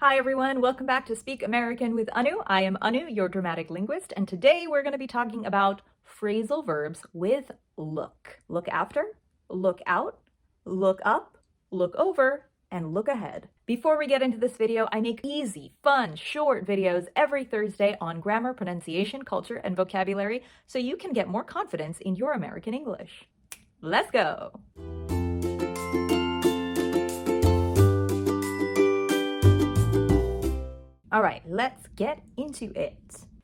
Hi everyone, welcome back to Speak American with Anu. I am Anu, your dramatic linguist, and today we're going to be talking about phrasal verbs with look. Look after, look out, look up, look over, and look ahead. Before we get into this video, I make easy, fun, short videos every Thursday on grammar, pronunciation, culture, and vocabulary so you can get more confidence in your American English. Let's go! All right, let's get into it.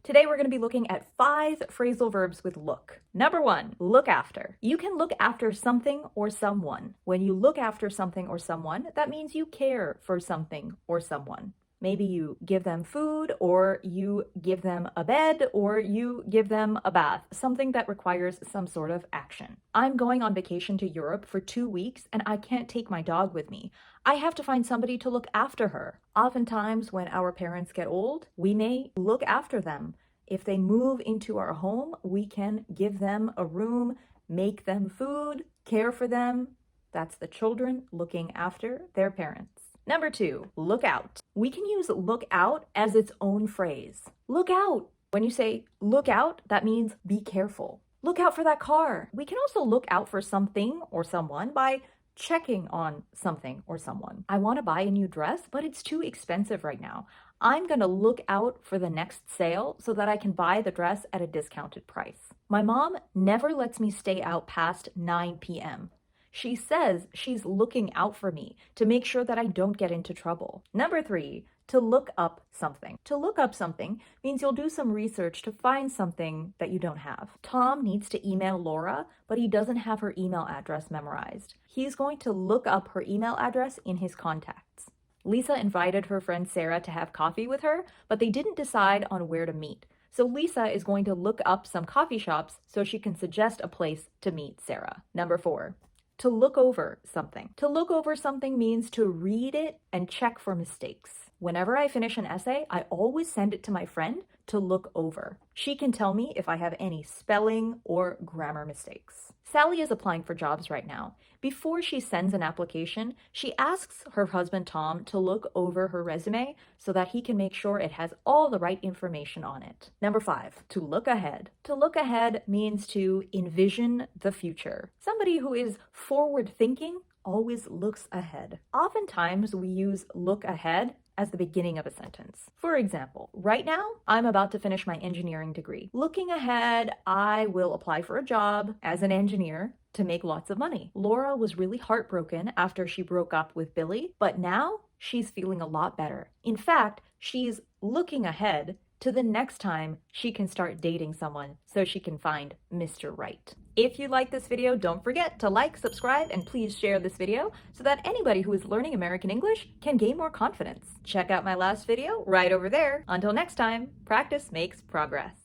Today we're going to be looking at 5 phrasal verbs with look. Number 1, look after. You can look after something or someone. When you look after something or someone, that means you care for something or someone. Maybe you give them food, or you give them a bed, or you give them a bath, something that requires some sort of action. I'm going on vacation to Europe for 2 weeks and I can't take my dog with me. I have to find somebody to look after her. Oftentimes when our parents get old, we may look after them. If they move into our home, we can give them a room, make them food, care for them. That's the children looking after their parents. Number 2, look out. We can use look out as its own phrase. Look out. When you say look out, that means be careful. Look out for that car. We can also look out for something or someone by checking on something or someone. I want to buy a new dress, but it's too expensive right now. I'm going to look out for the next sale so that I can buy the dress at a discounted price. My mom never lets me stay out past 9 p.m. She says she's looking out for me to make sure that I don't get into trouble. Number 3, to look up something. To look up something means you'll do some research to find something that you don't have. Tom needs to email Laura, but he doesn't have her email address memorized. He's going to look up her email address in his contacts. Lisa invited her friend Sarah to have coffee with her, but they didn't decide on where to meet. So Lisa is going to look up some coffee shops so she can suggest a place to meet Sarah. Number 4. To look over something. To look over something means to read it and check for mistakes. Whenever I finish an essay, I always send it to my friend to look over. She can tell me if I have any spelling or grammar mistakes. Sally is applying for jobs right now. Before she sends an application, she asks her husband Tom to look over her resume so that he can make sure it has all the right information on it. Number 5, to look ahead. To look ahead means to envision the future. Somebody who is forward thinking always looks ahead. Oftentimes we use look ahead as the beginning of a sentence. For example, right now, I'm about to finish my engineering degree. Looking ahead, I will apply for a job as an engineer to make lots of money. Laura was really heartbroken after she broke up with Billy, but now she's feeling a lot better. In fact, she's looking ahead to the next time she can start dating someone so she can find Mr. Right. If you like this video, don't forget to like, subscribe, and please share this video so that anybody who is learning American English can gain more confidence. Check out my last video right over there. Until next time, practice makes progress.